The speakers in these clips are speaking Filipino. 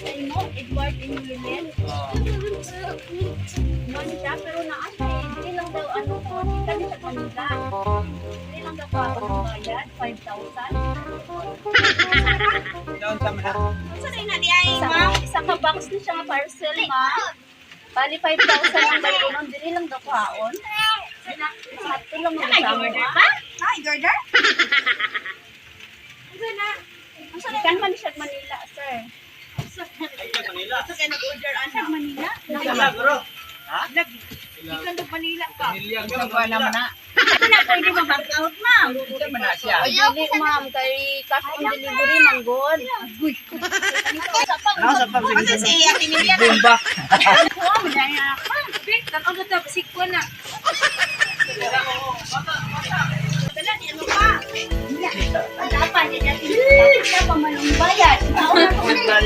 Ay mo, Edward Inulin. Man siya, pero naasa eh. Hindi lang daw ano ko, kami sa Manila. Hindi lang daw ako ng bayad, 5,000. Doon sa mana. Saan na di ay, ma'am? Isa ka box na siya nga parcel, ma. Bali 5,000 ang bayo nun, dili lang daw kaon. Sakto lang Ay, mag-isama. order ba? Ay, order? Ikan man siya Manila, sir. Manila. Ito kayo nag-order, ano? Manila? Manila, bro. Ha? Ikan ng Manila ka. Pamilya ko. Wala man na. Ito na pwede ma-back out, ma'am. Ito man na siya. Ay, dili, ma'am. Kay cash on delivery, manggon. Ano sa pag Kasi si Ate Nilia na. Bumba. Kuha mo na yan. Big, tanong ko ito. Basik ko na. Dala, di ano pa? Dapat, niya siya pa manong bayad. Nauna ko na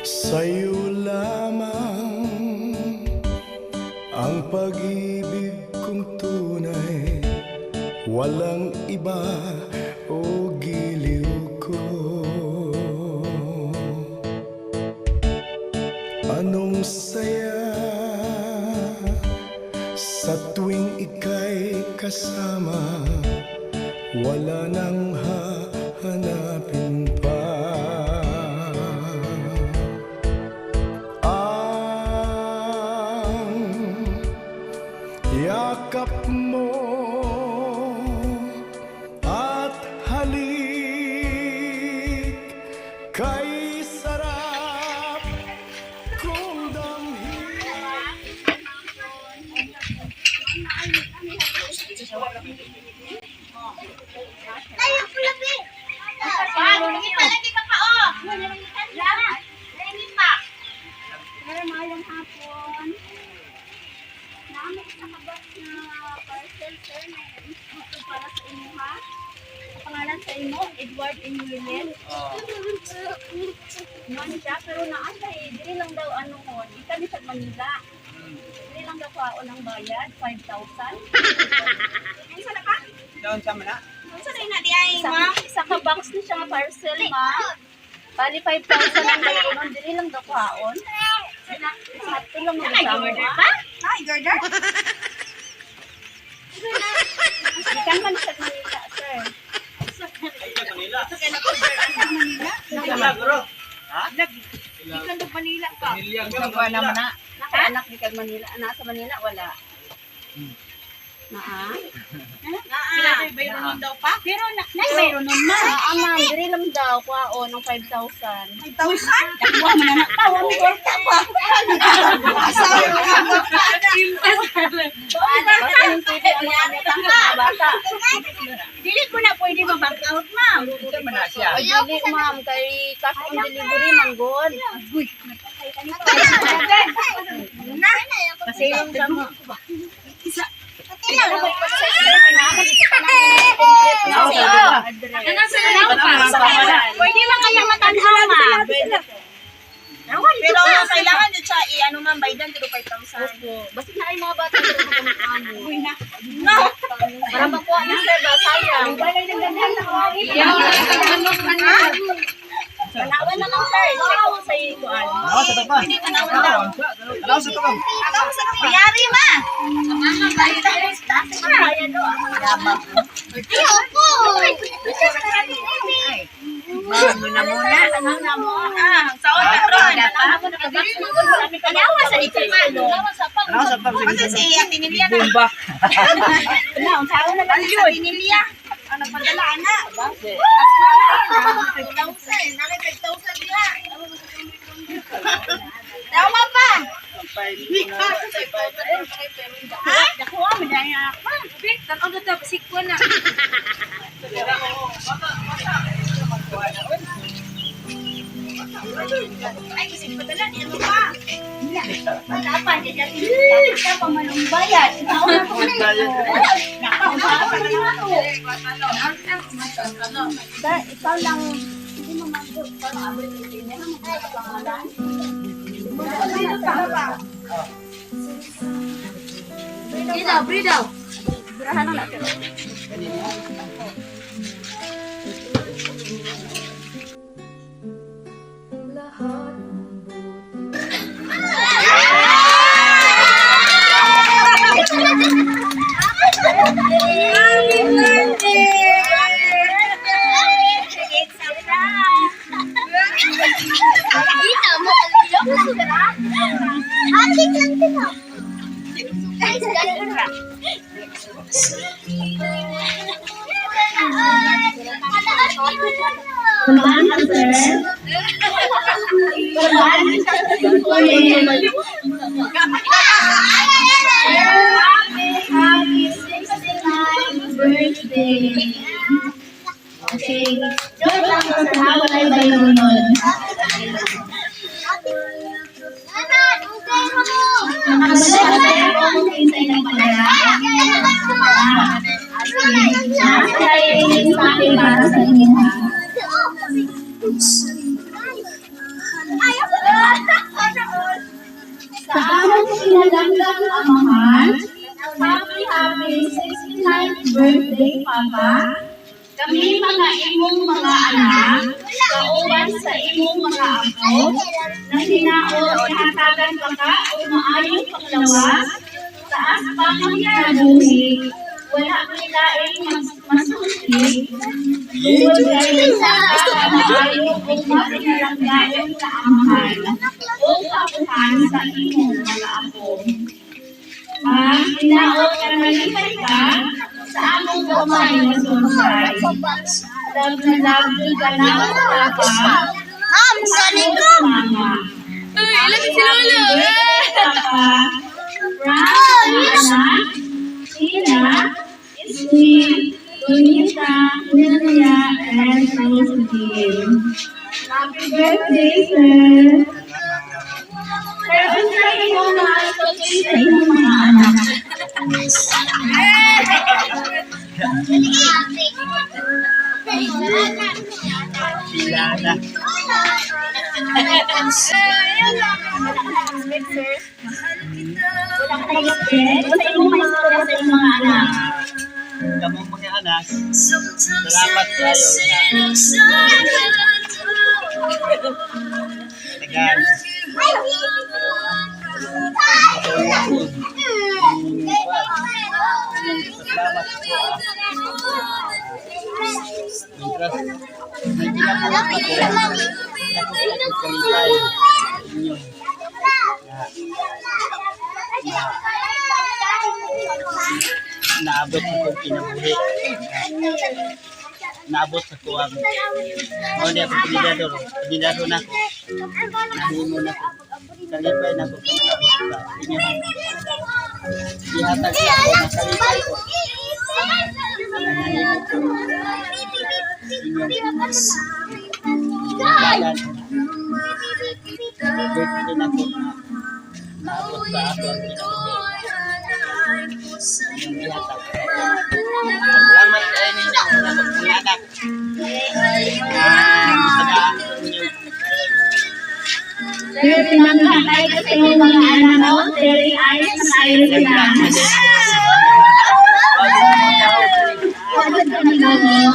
Sa'yo lamang ang pag-ibig kong tunay, walang iba o giliw ko. Anong saya sa tuwing ika'y kasama, wala nang hahanapin pa. Yakap mo at halik kay sarap kong damhin. Ay, ang pulabi. Hindi pa lagi ka pa, oh. Lagi pa. Pero mayroong hapon. Naamit sa kabas na parcel, sir, na ito para sa inyo, ha? Ang pangalan sa inyo, Edward Inulin. Man siya, pero naasa eh. Dili lang daw ano ko, kami sa Manila. Dili lang daw ako ng bayad, 5,000. Isa na pa? Doon sa mana. Saan na di ay, ma'am? Isa ka box na siya nga parcel, ma. Bali 5,000 ang bayo nun, dili lang daw kaon. Sakto lang Ay, mag-isama. order ba? Ay, order? Ikan man siya Manila, sir. Manila. Ito kayo nag-order, ano? Manila? Manila, bro. Ha? Ikan ng Manila ka. Pamilya ko. Wala man na. Nakaanak di kag Manila. Nasa Manila, wala. Naa? Pinatay bayro nun daw pa? Pero Mayroon nun ma. Ma'am, diri lang daw kwaon ng 5,000. 5,000? Takbo mo na naktawa mo korta pa. Asawa mo ka ba? Basta yung pwede ang mga bata. Dili ko na pwede ma-back out, ma'am. Ito man na siya. Ay, dili ma'am. Kay cash on delivery, manggon. Kasi yung sa mo. Pwede man kaya matanhaw, ma'am. Pero kailangan din siya i-ano ma'am, baydan dito 5,000. Basta na ay mga bata pero magkamukha mo. No! Para makuha na sir ba? Sayang. Tanawan na lang sir. Check ko sa iyo ko ano. Ano sa tapan? Hindi tanawan daw. Ano sa tapan? Mayari ma! Kaya do ah. Yabang. Ayoko! Ano na muna? Tanang na mo. Sa Omicron. Kanawa sa ito malo. Ano sa pag Kasi si Ate Nilia na. Bumba. Ang tao na lang Sa Ate Nilia. Ang nagpadala, anak. Bakit? Asma na. 5,000. Nakay 5,000 diha. Tama pa. Nakuha mo na yan. Big, tanong ko ito. Basik ko na. Ay, kasi padala. Di ano pa? Dapat, niya siya pa manong bayad. Nauna ko na ikaw lang, hindi mo mag-book. Parang abot yung kanya. Pangalan. Breathe out. Birahan na natin. Happy 69th birthday. Okay. Joke lang po sa hawalay ba yun nun? Nakabalik ako kung hintay ng pala. Kaya yung sa akin para sa inyo ha. Sa among pinalanggang amahan, happy 69th birthday, Papa. Kami mga imong mga anak, kauban sa imong mga apo, na hinaot hatagan pa ka o maayong panglawas, sa aspang kinabuhi, wala nilaing masusi, tungkol kayo sa maayo o mapinalanggayon sa amahan, o kapuhan sa imong mga apo. Hinaot ka nalipay ka, sa among gamay na sunsay. Love na ganaw Papa. Galing ko! Mama. Lagi si Lolo! Papa. Rana, Tina, Ismi, Donita, Nelia, and Rosalie. Happy birthday, sir. Pero sa iyong mga ito, sa iyong mga anak. Pilada. Sa iyong mga istorya sa iyong mga anak. Kamu mga anak. Salamat kayo. Tagal. Salamat po. Mientras may pinabuhat ako, kalipay inyo. Naabot sa kong kinabuhi. Naabot sa kuwang. O niya kung pinidado na ko. Nahimo na ko. Kalipay na ko. Naabot sa inyo. Ihatag sa ako na kalipay ko. Nahimo ko. Balan. Birthday na ko na naabot sa ako ang kinabuhi. Salamat sa inyo mga anak. Sir, pinangkakay ka sa iyong mga anak mo. Very ayos na ayos sila. Wagod ka nagagawin.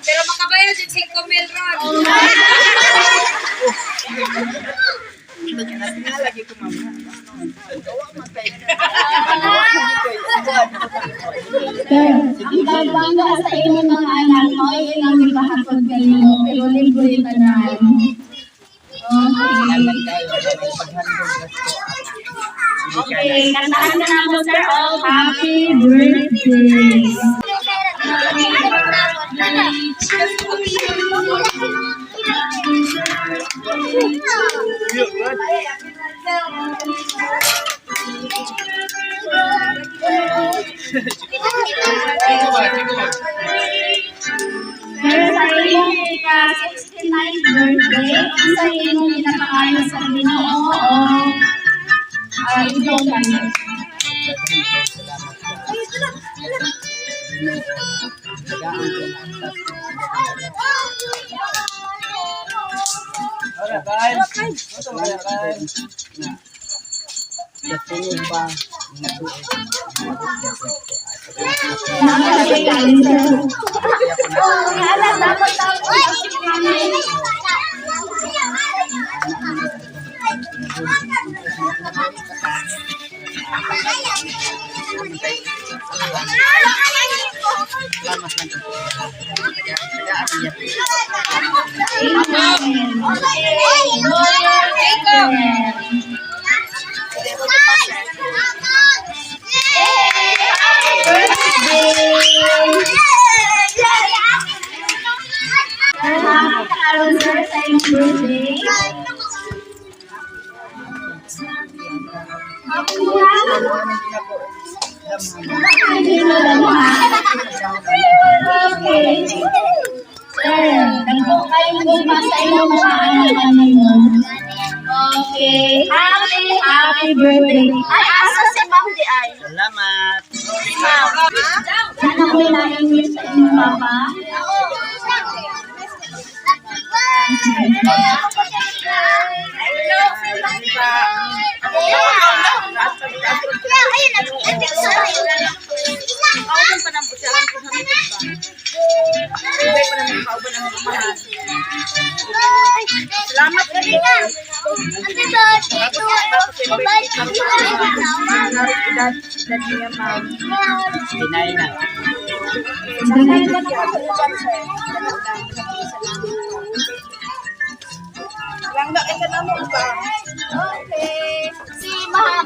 Pero makabayad yung 5 mil ron. Lagi ko mama. Sir, ang pagbangga sa iyong mga anak mo ay ilang ipahapag kayo, pero libre ka na. Salamat kayo sa may paghandog ko. Okay, kantahan ka na po, sir. Oh, happy birthday. Pero sa iyong ika-69th birthday, sa iyong pinapakain sa Ginoo o ikaw kayo. Katulog ba? Salamat lang. Tagaan niya. Karon sir sa iyong birthday. Okay. Sir, nagpo kayong guma sa iyong mga anak ninyo. Okay. Happy birthday. Ay, asa si Ma'am di ay. Salamat. Sana mo ilalim niyo sa inyong papa. Kauban pa ng busyalan kung hamid ba? Ibay pa naman kauban ng mahal. Salamat ka rin. Pinay na. Lang na ka na mo ba? Okay. Si Ma'am